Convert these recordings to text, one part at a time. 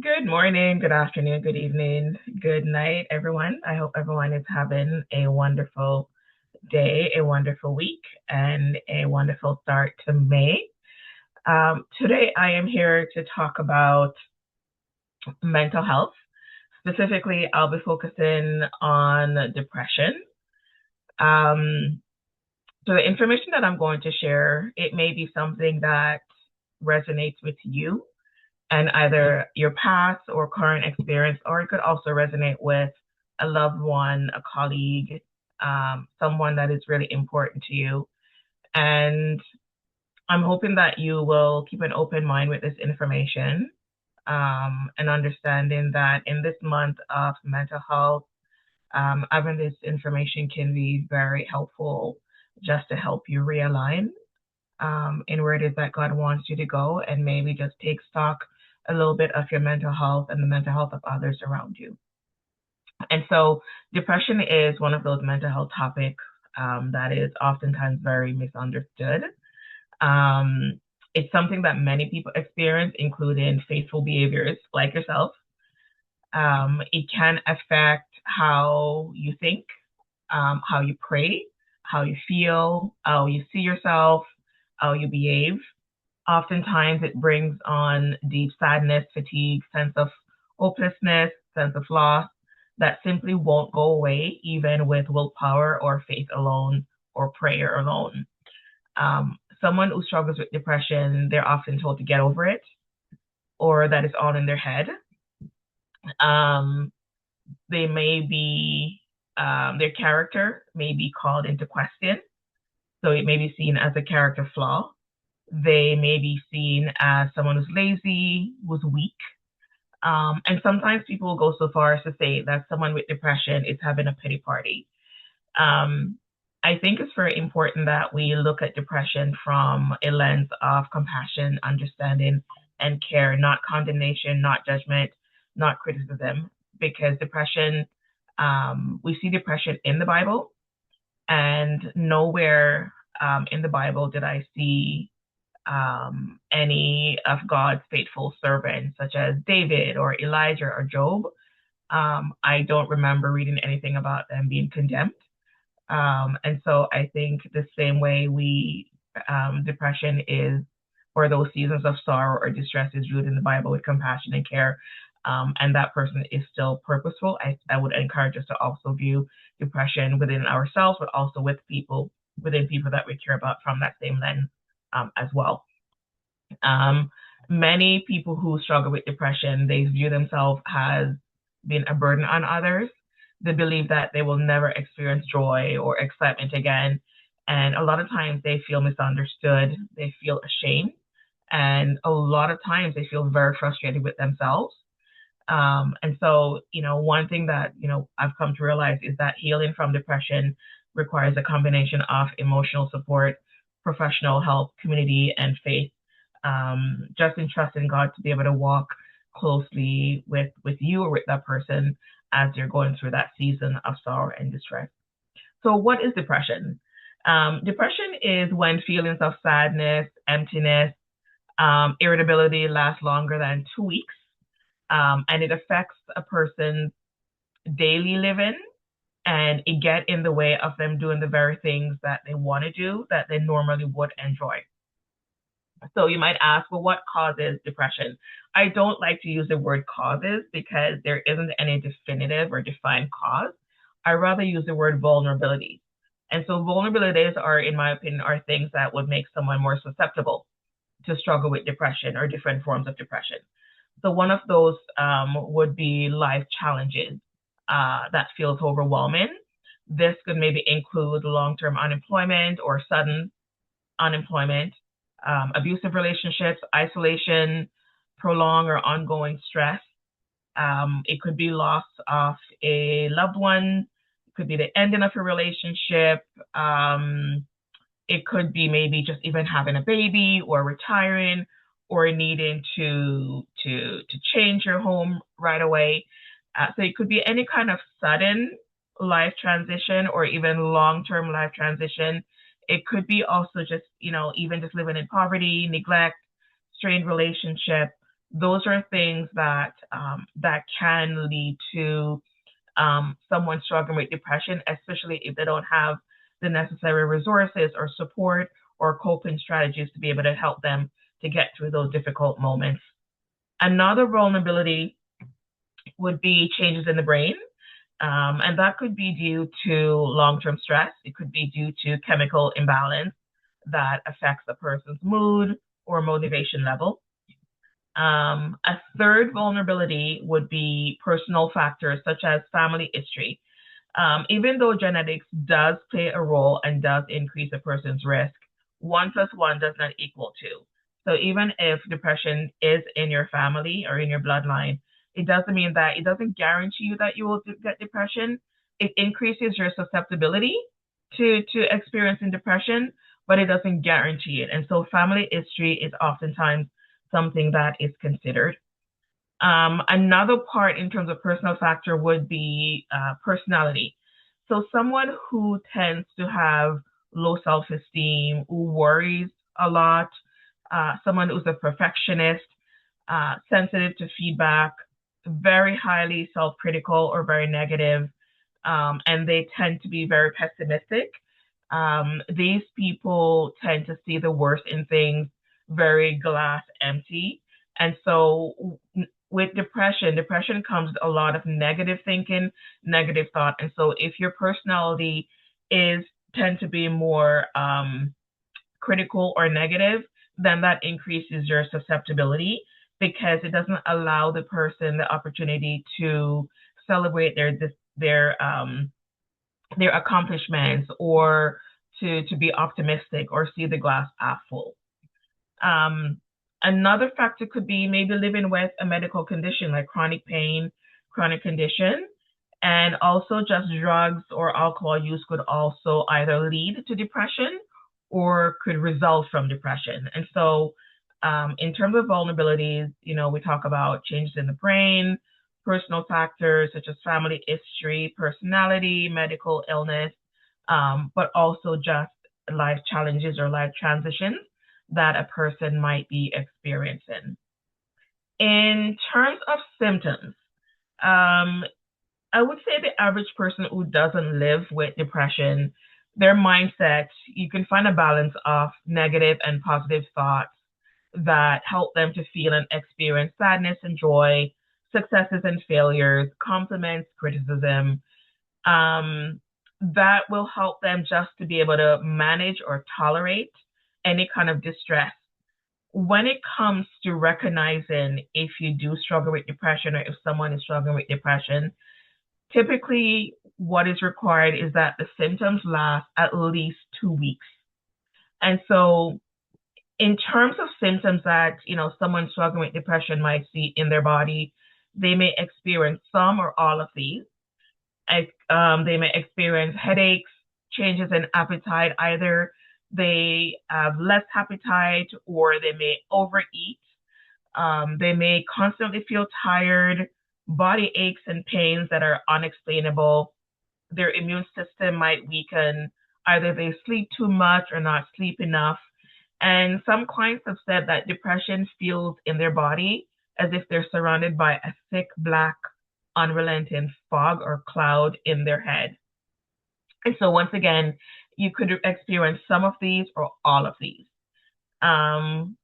Good morning, good afternoon, good evening, good night, everyone. I hope everyone is having a wonderful day, a wonderful week, and a wonderful start to May. Today, I am here to talk about mental health. Specifically, I'll be focusing on depression. Um, so, the information that I'm going to share, it may be something that resonates with you and either your past or current experience, or it could also resonate with a loved one, a colleague, someone that is really important to you. And I'm hoping that you will keep an open mind with this information and understanding that in this month of mental health, having this information can be very helpful just to help you realign in where it is that God wants you to go, and maybe just take stock a little bit of your mental health and the mental health of others around you. And so, depression is one of those mental health topics that is oftentimes very misunderstood. Um, it's something that many people experience, including faithful behaviors like yourself. It can affect how you think, how you pray, how you feel, how you see yourself, how you behave. Oftentimes, it brings on deep sadness, fatigue, sense of hopelessness, sense of loss that simply won't go away, even with willpower or faith alone or prayer alone. Someone who struggles with depression, they're often told to get over it or that it's all in their head. Um, they may be, their character may be called into question. So it may be seen as a character flaw. They may be seen as someone who's lazy, who's weak. And sometimes people will go so far as to say that someone with depression is having a pity party. Um, I think it's very important that we look at depression from a lens of compassion, understanding, and care, not condemnation, not judgment, not criticism, because depression, we see depression in the Bible, and nowhere in the Bible did I see any of God's faithful servants, such as David or Elijah or Job. I don't remember reading anything about them being condemned. And so I think the same way depression is, or those seasons of sorrow or distress is viewed in the Bible with compassion and care, and that person is still purposeful. I would encourage us to also view depression within ourselves, but also within people that we care about from that same lens as well. Um, Many people who struggle with depression, they view themselves as being a burden on others. They believe that they will never experience joy or excitement again. And a lot of times they feel misunderstood, they feel ashamed, and a lot of times they feel very frustrated with themselves. And so, one thing that, I've come to realize is that healing from depression requires a combination of emotional support, professional help, community, and faith. Just in trusting God to be able to walk closely with you or with that person as you're going through that season of sorrow and distress. So, what is depression? Depression is when feelings of sadness, emptiness, irritability last longer than 2 weeks, and it affects a person's daily living, and it get in the way of them doing the very things that they want to do that they normally would enjoy. So you might ask, well, what causes depression? I don't like to use the word causes because there isn't any definitive or defined cause. I rather use the word vulnerabilities. And so vulnerabilities are, in my opinion, are things that would make someone more susceptible to struggle with depression or different forms of depression. So one of those would be life challenges that feels overwhelming. This could maybe include long-term unemployment or sudden unemployment, abusive relationships, isolation, prolonged or ongoing stress. It could be loss of a loved one. It could be the ending of a relationship. It could be maybe just even having a baby or retiring or needing to change your home right away. So it could be any kind of sudden life transition or even long-term life transition. It could be also just, even just living in poverty, neglect, strained relationship, Those are things that that can lead to someone struggling with depression, especially if they don't have the necessary resources or support or coping strategies to be able to help them to get through those difficult moments. Another vulnerability would be changes in the brain. And that could be due to long-term stress. It could be due to chemical imbalance that affects a person's mood or motivation level. A third vulnerability would be personal factors such as family history. Even though genetics does play a role and does increase a person's risk, 1 plus 1 does not equal 2. So even if depression is in your family or in your bloodline, it doesn't guarantee you that you will get depression. It increases your susceptibility to experiencing depression, but it doesn't guarantee it. And so family history is oftentimes something that is considered. Another part in terms of personal factor would be personality. So someone who tends to have low self-esteem, who worries a lot, someone who's a perfectionist, sensitive to feedback, very highly self-critical or very negative, and they tend to be very pessimistic. These people tend to see the worst in things, very glass empty. And so with depression comes a lot of negative thinking, negative thought. And so if your personality is tend to be more critical or negative, then that increases your susceptibility because it doesn't allow the person the opportunity to celebrate their accomplishments or to be optimistic or see the glass half full. Um, Another factor could be maybe living with a medical condition like chronic pain, chronic condition, and also just drugs or alcohol use could also either lead to depression or could result from depression. And so, in terms of vulnerabilities, we talk about changes in the brain, personal factors such as family history, personality, medical illness, but also just life challenges or life transitions that a person might be experiencing. In terms of symptoms, um, I would say the average person who doesn't live with depression, their mindset, you can find a balance of negative and positive thoughts that help them to feel and experience sadness and joy, successes and failures, compliments, criticism. Um, that will help them just to be able to manage or tolerate any kind of distress. When it comes to recognizing if you do struggle with depression or if someone is struggling with depression, typically what is required is that the symptoms last at least 2 weeks. And so in terms of symptoms that, someone struggling with depression might see in their body, they may experience some or all of these. They may experience headaches, changes in appetite, either they have less appetite or they may overeat. They may constantly feel tired, body aches and pains that are unexplainable. Their immune system might weaken. Either they sleep too much or not sleep enough. And some clients have said that depression feels in their body as if they're surrounded by a thick, black, unrelenting fog or cloud in their head. And so, once again, you could experience some of these or all of these.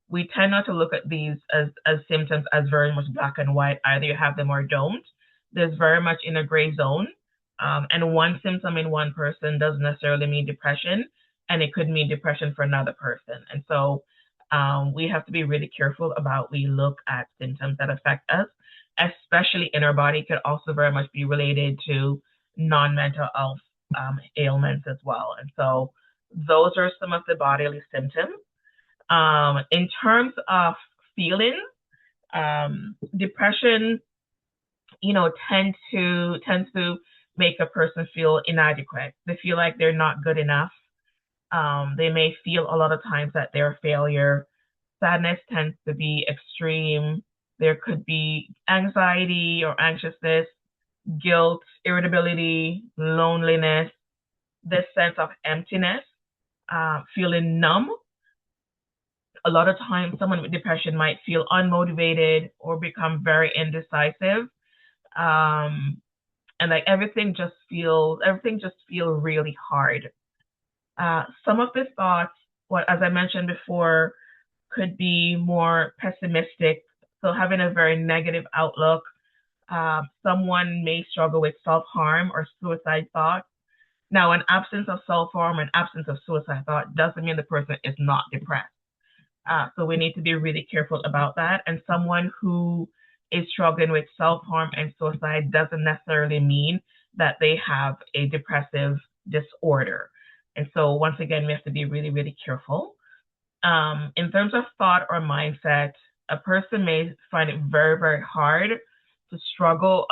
We tend not to look at these as symptoms as very much black and white. Either you have them or don't. There's very much in a gray zone. And one symptom in one person doesn't necessarily mean depression, and it could mean depression for another person. And so we have to be really careful about we look at symptoms that affect us, especially in our body. It could also very much be related to non-mental health ailments as well. And so those are some of the bodily symptoms. In terms of feelings, depression, tends to make a person feel inadequate. They feel like they're not good enough. They may feel a lot of times that they're a failure. Sadness tends to be extreme. There could be anxiety or anxiousness, guilt, irritability, loneliness, this sense of emptiness, feeling numb, A lot of times, someone with depression might feel unmotivated or become very indecisive. Um, and like everything just feels really hard. Some of the thoughts, what as I mentioned before, could be more pessimistic. So having a very negative outlook. Someone may struggle with self-harm or suicide thoughts. Now, an absence of self-harm and absence of suicide thought doesn't mean the person is not depressed. So we need to be really careful about that. And someone who is struggling with self-harm and suicide doesn't necessarily mean that they have a depressive disorder. And so once again, we have to be really, really careful. In terms of thought or mindset, a person may find it very, very hard to struggle.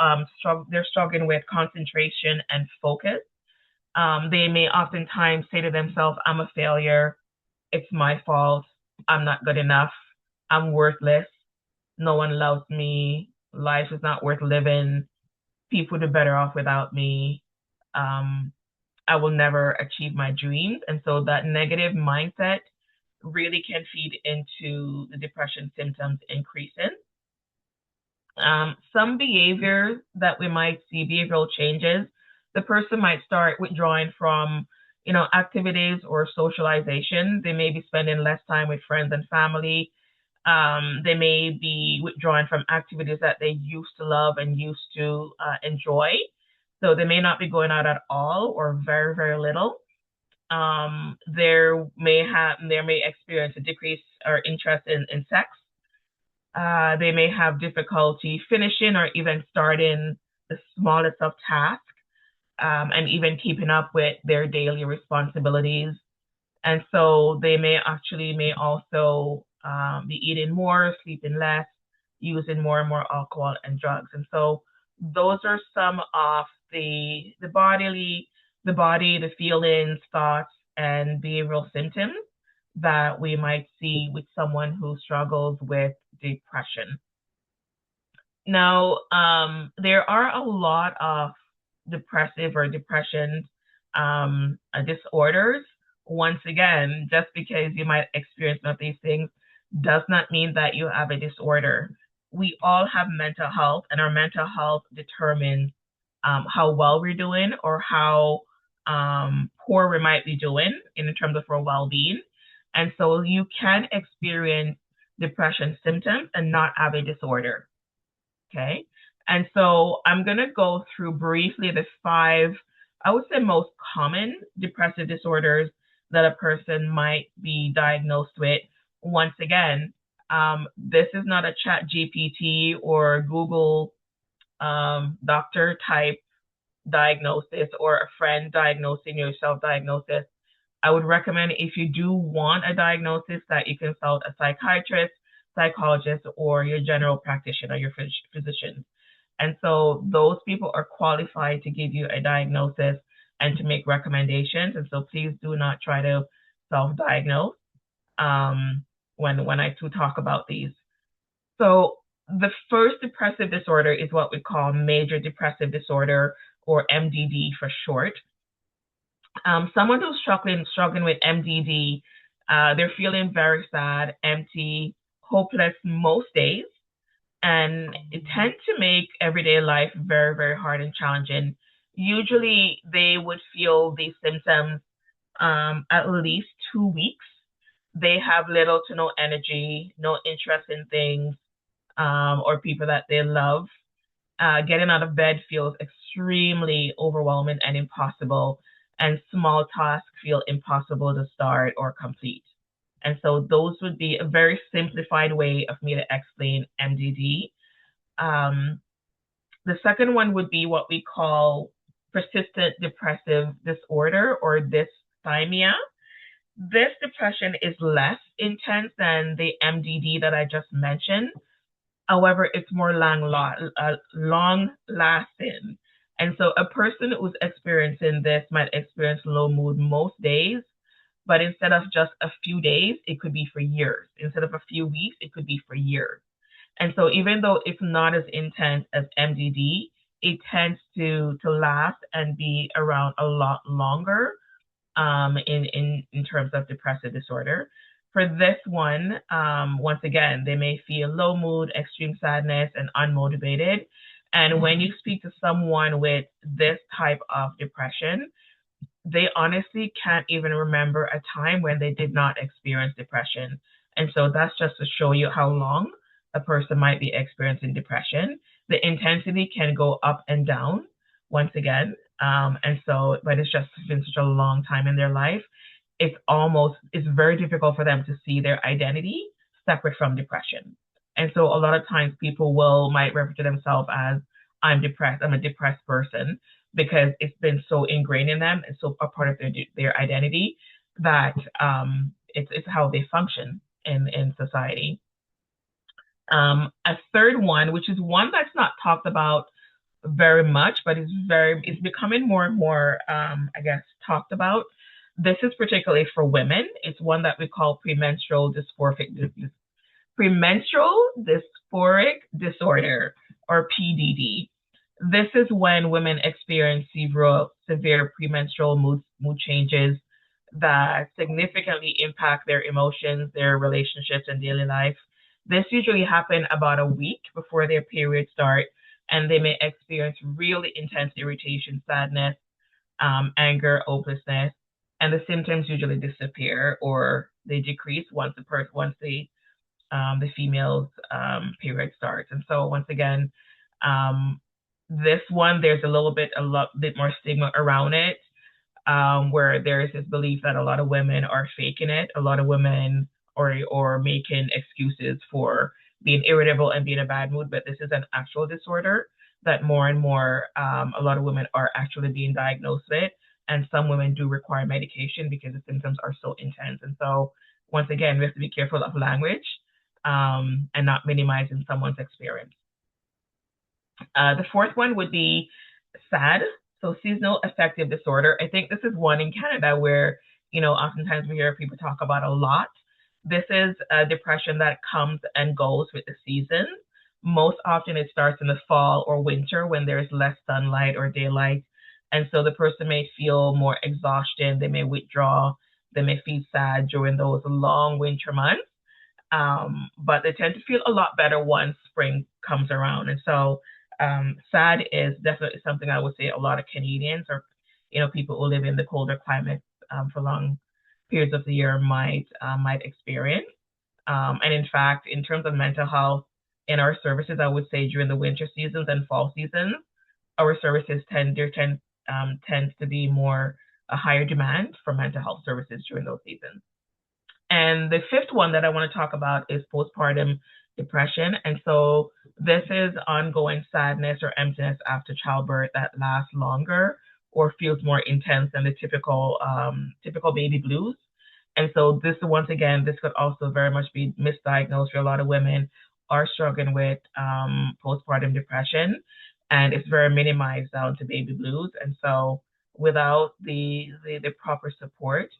They're struggling with concentration and focus. They may oftentimes say to themselves, I'm a failure. It's my fault. I'm not good enough. I'm worthless. No one loves me. Life is not worth living. People do better off without me. Um, I will never achieve my dreams. And so that negative mindset really can feed into the depression symptoms increasing. Some behaviors that we might see, behavioral changes, the person might start withdrawing from, activities or socialization. They may be spending less time with friends and family. They may be withdrawing from activities that they used to love and used to enjoy. So they may not be going out at all or very, very little. There may experience a decrease or interest in sex. They may have difficulty finishing or even starting the smallest of tasks, and even keeping up with their daily responsibilities. And so they may also be eating more, sleeping less, using more and more alcohol and drugs. And so those are some of the feelings, thoughts, and behavioral symptoms that we might see with someone who struggles with depression. Now, there are a lot of depressive or depression disorders. Once again, just because you might experience one of these things does not mean that you have a disorder. We all have mental health, and our mental health determines how well we're doing or how poor we might be doing in terms of our well-being. And so you can experience depression symptoms and not have a disorder. Okay. And so I'm going to go through briefly the five, I would say, most common depressive disorders that a person might be diagnosed with. Once again, this is not a chat GPT or Google doctor type diagnosis or a friend diagnosing your self-diagnosis. I would recommend, if you do want a diagnosis, that you consult a psychiatrist, psychologist, or your general practitioner, your physician. And so those people are qualified to give you a diagnosis and to make recommendations. And so please do not try to self-diagnose when I do talk about these. So the first depressive disorder is what we call major depressive disorder, or MDD for short. Someone who's struggling with MDD, they're feeling very sad, empty, hopeless most days, and it tends to make everyday life very, very hard and challenging. Usually, they would feel these symptoms at least 2 weeks. They have little to no energy, no interest in things or people that they love. Getting out of bed feels extremely overwhelming and impossible, and small tasks feel impossible to start or complete. And so those would be a very simplified way of me to explain MDD. The second one would be what we call persistent depressive disorder, or dysthymia. This depression is less intense than the MDD that I just mentioned. However, it's more long lasting. And so a person who's experiencing this might experience low mood most days, but instead of just a few days, it could be for years. Instead of a few weeks, it could be for years. And so even though it's not as intense as MDD, it tends to last and be around a lot longer in terms of depressive disorder. For this one, once again, they may feel low mood, extreme sadness, and unmotivated. And when you speak to someone with this type of depression, they honestly can't even remember a time when they did not experience depression. And so that's just to show you how long a person might be experiencing depression. The intensity can go up and down once again. And so, but it's just been such a long time in their life. It's very difficult for them to see their identity separate from depression. And so a lot of times people might refer to themselves as, I'm depressed, I'm a depressed person, because it's been so ingrained in them and so a part of their identity that it's how they function in society. A third one, which is one that's not talked about very much, but it's becoming more and more, I guess, talked about. This is particularly for women. It's one that we call premenstrual dysphoric disorder, or PDD. This is when women experience severe premenstrual mood changes that significantly impact their emotions, their relationships, and daily life. This usually happens about a week before their period start, and they may experience really intense irritation, sadness, anger, hopelessness, and the symptoms usually disappear or they decrease once the female's period starts. And so once again, this one, there's a lot bit more stigma around it, where there is this belief that a lot of women are faking it, a lot of women or making excuses for being irritable and being in a bad mood, but this is an actual disorder that more and more a lot of women are actually being diagnosed with, and some women do require medication because the symptoms are so intense. And so once again, we have to be careful of language and not minimizing someone's experience. The fourth one would be SAD, so seasonal affective disorder. I think this is one in Canada where, oftentimes we hear people talk about a lot. This is a depression that comes and goes with the seasons. Most often it starts in the fall or winter when there's less sunlight or daylight. And so the person may feel more exhaustion, they may withdraw, they may feel sad during those long winter months. But they tend to feel a lot better once spring comes around. And so SAD is definitely something I would say a lot of Canadians or people who live in the colder climates for long periods of the year might experience. And in fact, in terms of mental health in our services, I would say during the winter seasons and fall seasons, our services tends to be more a higher demand for mental health services during those seasons. And the fifth one that I want to talk about is postpartum depression. And so this is ongoing sadness or emptiness after childbirth that lasts longer or feels more intense than the typical baby blues. And so this, once again, this could also very much be misdiagnosed for a lot of women are struggling with postpartum depression, and it's very minimized down to baby blues. And so without the proper support,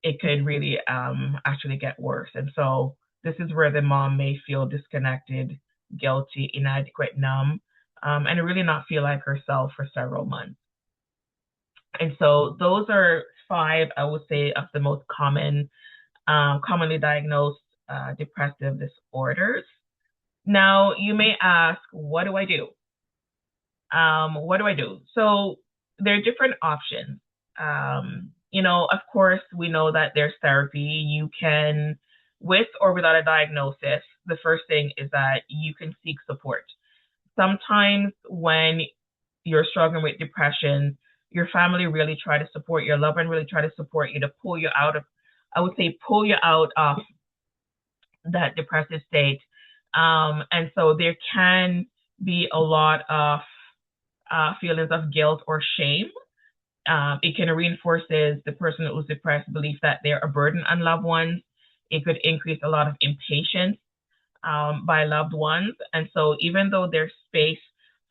it could really actually get worse. And so this is where the mom may feel disconnected, guilty, inadequate, numb, and really not feel like herself for several months. And so those are 5, I would say, of the most commonly diagnosed depressive disorders. Now, you may ask, what do I do? What do I do? So there are different options. Of course, we know that there's therapy. You can, with or without a diagnosis, the first thing is that you can seek support. Sometimes when you're struggling with depression, your family really try to support, your loved one really try to support you to pull you out of that depressive state. And so there can be a lot of feelings of guilt or shame. It can reinforces the person who's depressed belief that they're a burden on loved ones. It could increase a lot of impatience by loved ones. And so even though there's space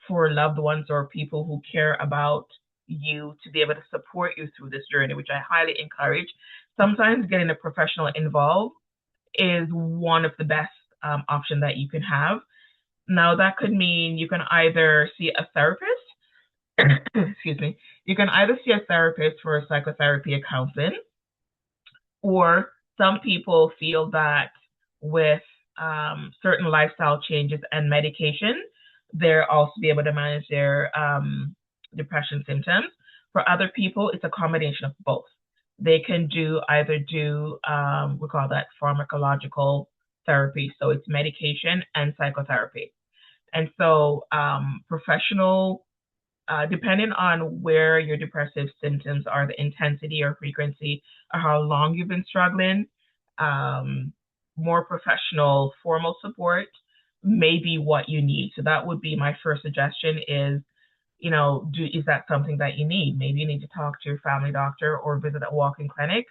for loved ones or people who care about you to be able to support you through this journey, which I highly encourage, sometimes getting a professional involved is one of the best options that you can have. Now, that could mean you can either see a therapist, excuse me, you can either see a therapist for psychotherapy or counseling, or some people feel that with certain lifestyle changes and medication, they're also be able to manage their depression symptoms. For other people, it's a combination of both. They can either do we call that pharmacological therapy, so it's medication and psychotherapy. And so professional depending on where your depressive symptoms are, the intensity or frequency, or how long you've been struggling, more professional, formal support may be what you need. So that would be my first suggestion is, is that something that you need? Maybe you need to talk to your family doctor or visit a walk-in clinic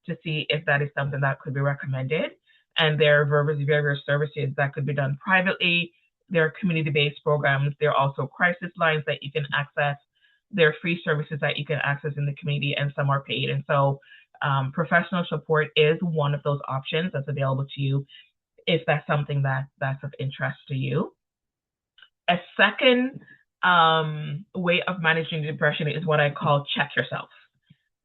to see if that is something that could be recommended. And there are various services that could be done privately. There are community-based programs. There are also crisis lines that you can access. There are free services that you can access in the community, and some are paid. And so professional support is one of those options that's available to you if that's something that's of interest to you. A second way of managing depression is what I call check yourself.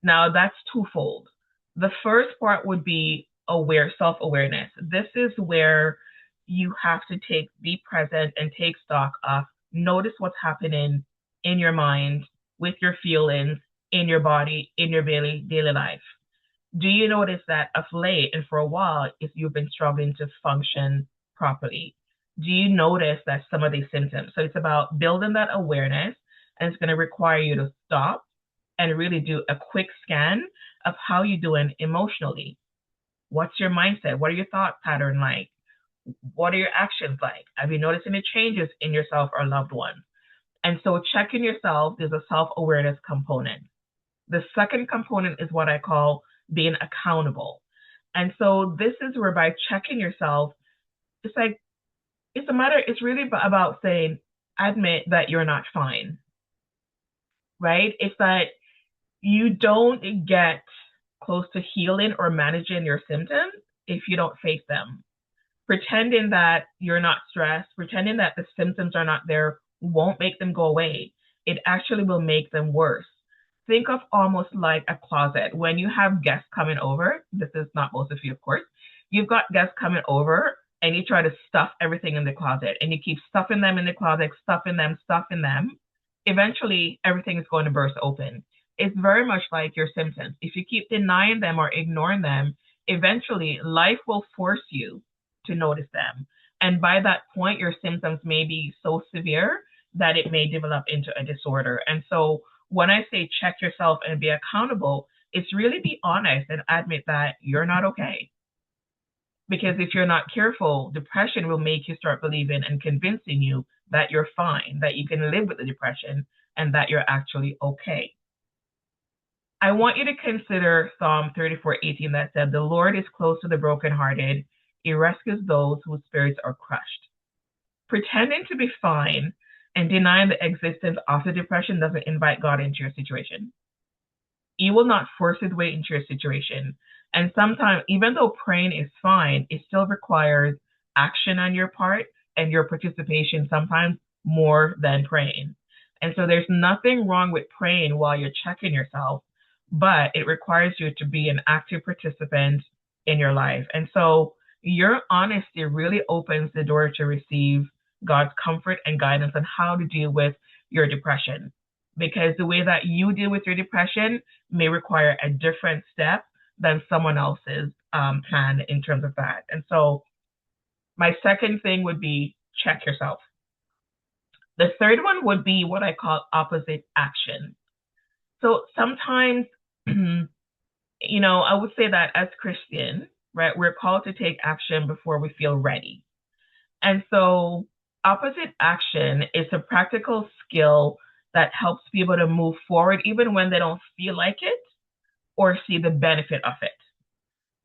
Now, that's twofold. The first part would be self-awareness. This is where you have to be present and take stock of, notice what's happening in your mind, with your feelings, in your body, in your daily life. Do you notice that of late and for a while, if you've been struggling to function properly? Do you notice that some of these symptoms? So it's about building that awareness, and it's going to require you to stop and really do a quick scan of how you're doing emotionally. What's your mindset? What are your thought pattern like? What are your actions like? Have you noticed any changes in yourself or loved ones? And so checking yourself is a self-awareness component. The second component is what I call being accountable. And so this is where by checking yourself, it's really about saying, admit that you're not fine, right? It's that you don't get close to healing or managing your symptoms if you don't face them. Pretending that you're not stressed, pretending that the symptoms are not there won't make them go away. It actually will make them worse. Think of almost like a closet. When you have guests coming over, this is not most of you, of course, you've got guests coming over and you try to stuff everything in the closet and you keep stuffing them in the closet, stuffing them. Eventually, everything is going to burst open. It's very much like your symptoms. If you keep denying them or ignoring them, eventually life will force you to notice them. And by that point, your symptoms may be so severe that it may develop into a disorder. And so when I say check yourself and be accountable, it's really be honest and admit that you're not okay. Because if you're not careful, depression will make you start believing and convincing you that you're fine, that you can live with the depression, and that you're actually okay. I want you to consider Psalm 34:18 that said, "The Lord is close to the brokenhearted. He rescues those whose spirits are crushed." Pretending to be fine and denying the existence of the depression doesn't invite God into your situation. He will not force his way into your situation. And sometimes, even though praying is fine, it still requires action on your part and your participation, sometimes more than praying. And so there's nothing wrong with praying while you're checking yourself, but it requires you to be an active participant in your life. And so your honesty really opens the door to receive God's comfort and guidance on how to deal with your depression. Because the way that you deal with your depression may require a different step than someone else's plan in terms of that. And so my second thing would be check yourself. The third one would be what I call opposite action. So sometimes, I would say that as Christians, right, we're called to take action before we feel ready. And so opposite action is a practical skill that helps people to move forward even when they don't feel like it or see the benefit of it.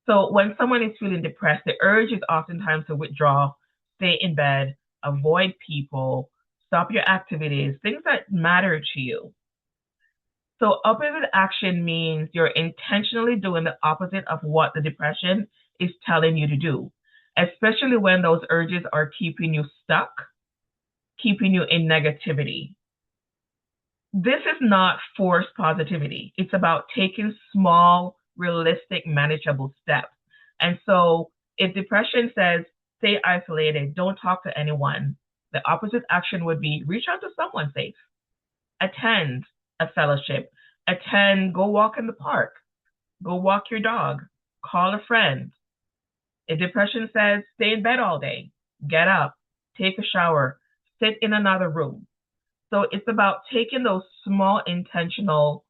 So when someone is feeling depressed, the urge is oftentimes to withdraw, stay in bed, avoid people, stop your activities, things that matter to you. So opposite action means you're intentionally doing the opposite of what the depression is telling you to do, especially when those urges are keeping you stuck, keeping you in negativity. This is not forced positivity. It's about taking small, realistic, manageable steps And so if depression says, stay isolated, don't talk to anyone, the opposite action would be reach out to someone safe, attend a fellowship, go walk in the park, go walk your dog, call a friend. If depression says stay in bed all day, get up, take a shower, sit in another room. So it's about taking those small intentional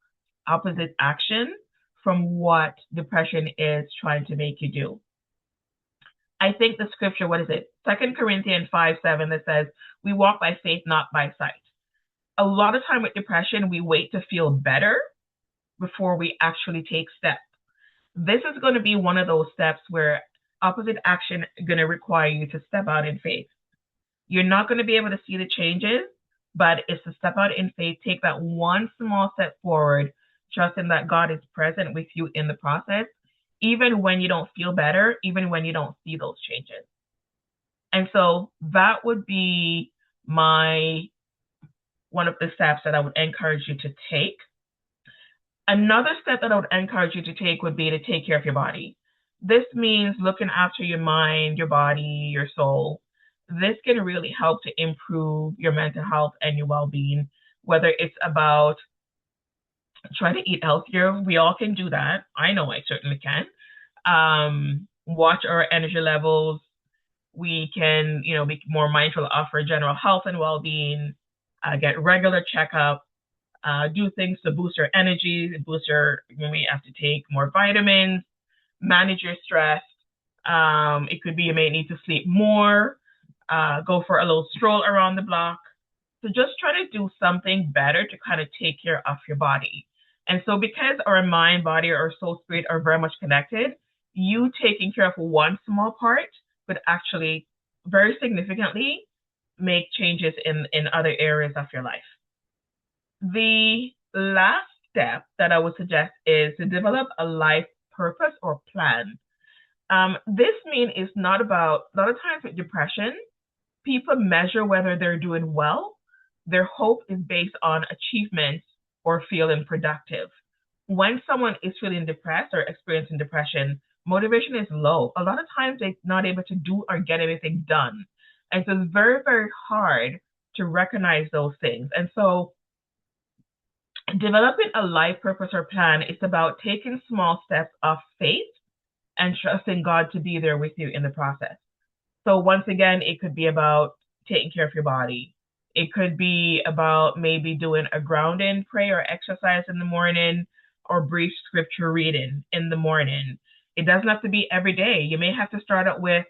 opposite action from what depression is trying to make you do. I think the scripture, what is it? 2 Corinthians 5:7 that says, we walk by faith, not by sight. A lot of time with depression, we wait to feel better before we actually take steps. This is going to be one of those steps where opposite action is going to require you to step out in faith. You're not going to be able to see the changes, but it's to step out in faith, take that one small step forward, trusting that God is present with you in the process, even when you don't feel better, even when you don't see those changes. And so that would be one of the steps that I would encourage you to take. Another step that I would encourage you to take would be to take care of your body. This means looking after your mind, your body, your soul. This can really help to improve your mental health and your well-being, whether it's about trying to eat healthier. We all can do that. I know I certainly can. Watch our energy levels. We can, be more mindful of our general health and well-being, get regular checkup, do things to boost your energy, you may have to take more vitamins, manage your stress. It could be you may need to sleep more, go for a little stroll around the block. So just try to do something better to kind of take care of your body. And so because our mind, body, our soul, spirit are very much connected, you taking care of one small part could actually very significantly make changes in other areas of your life. The last step that I would suggest is to develop a life purpose or plan. This means it's not about, a lot of times with depression, people measure whether they're doing well. Their hope is based on achievements or feeling productive. When someone is feeling depressed or experiencing depression, motivation is low. A lot of times they're not able to do or get anything done. And so it's very, very hard to recognize those things. And so developing a life purpose or plan is about taking small steps of faith and trusting God to be there with you in the process. So once again, it could be about taking care of your body. It could be about maybe doing a grounding prayer or exercise in the morning or brief scripture reading in the morning. It doesn't have to be every day. You may have to start out with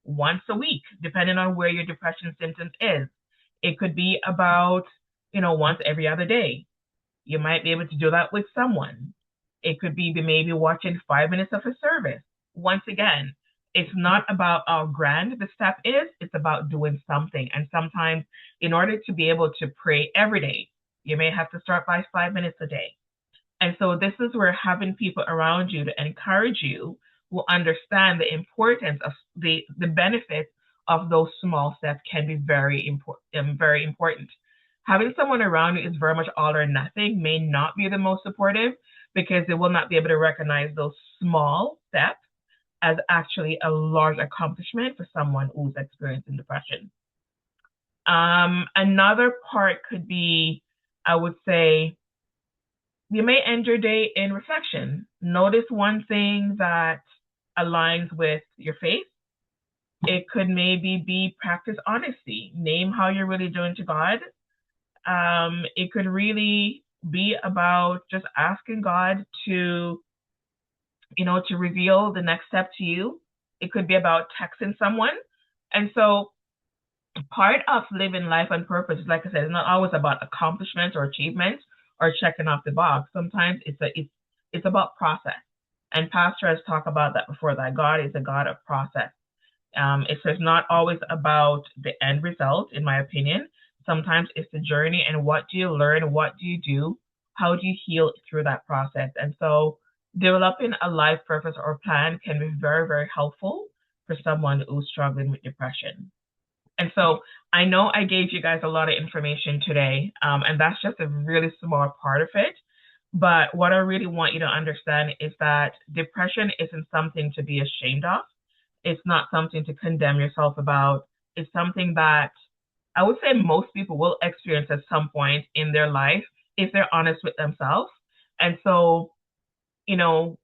once a week, depending on where your depression symptoms is. It could be about, once every other day. You might be able to do that with someone. It could be maybe watching 5 minutes of a service. Once again, it's not about how grand the step is, it's about doing something. And sometimes in order to be able to pray every day, you may have to start by 5 minutes a day. And so this is where having people around you to encourage you will understand the importance of the benefits of those small steps can be very important. Having someone around you is very much all or nothing may not be the most supportive because they will not be able to recognize those small steps as actually a large accomplishment for someone who's experiencing depression. Another part could be, I would say, you may end your day in reflection. Notice one thing that aligns with your faith. It could maybe be practice honesty. Name how you're really doing to God. It could really be about just asking God to reveal the next step to you. It could be about texting someone. And so part of living life on purpose, like I said, it's not always about accomplishments or achievements or checking off the box. Sometimes it's about process. And Pastor has talked about that before, that God is a God of process. It's not always about the end result, in my opinion. Sometimes it's the journey and what do you learn, what do you do, how do you heal through that process. And so developing a life purpose or plan can be very, very helpful for someone who's struggling with depression. And so I know I gave you guys a lot of information today, and that's just a really small part of it. But what I really want you to understand is that depression isn't something to be ashamed of. It's not something to condemn yourself about. It's something that I would say most people will experience at some point in their life if they're honest with themselves. And so, you know,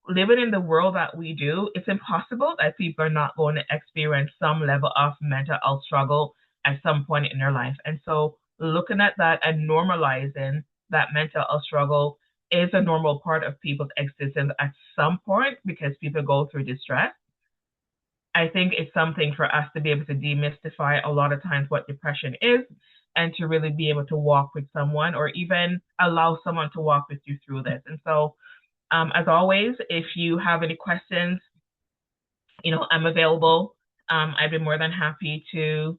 living in the world that we do, it's impossible that people are not going to experience some level of mental health struggle at some point in their life. And so, looking at that and normalizing that mental health struggle is a normal part of people's existence at some point because people go through distress. I think it's something for us to be able to demystify a lot of times what depression is and to really be able to walk with someone or even allow someone to walk with you through this. And so, as always, if you have any questions, I'm available. I'd be more than happy to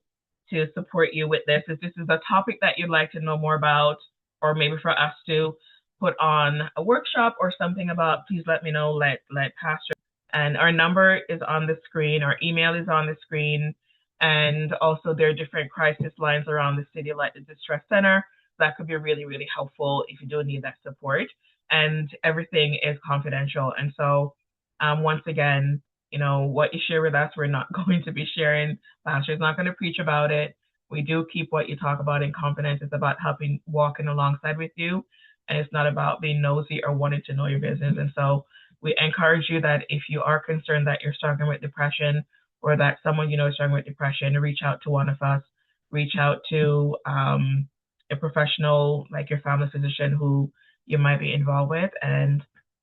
support you with this. If this is a topic that you'd like to know more about, or maybe for us to put on a workshop or something about, please let me know. Let Pastor, and our number is on the screen. Our email is on the screen. And also there are different crisis lines around the city, like the Distress Center. That could be really, really helpful if you do need that support. And everything is confidential. And so once again, what you share with us, we're not going to be sharing. Pastor's not going to preach about it. We do keep what you talk about in confidence. It's about helping, walking alongside with you. And it's not about being nosy or wanting to know your business. And so we encourage you that if you are concerned that you're struggling with depression or that someone you know is struggling with depression, reach out to one of us, reach out to a professional like your family physician who you might be involved with. And,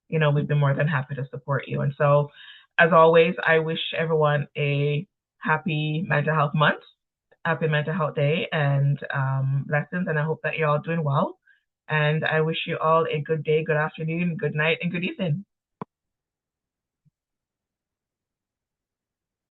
we've been more than happy to support you. And so, as always, I wish everyone a happy mental health month, happy mental health day, and blessings. And I hope that you're all doing well. And I wish you all a good day, good afternoon, good night, and good evening.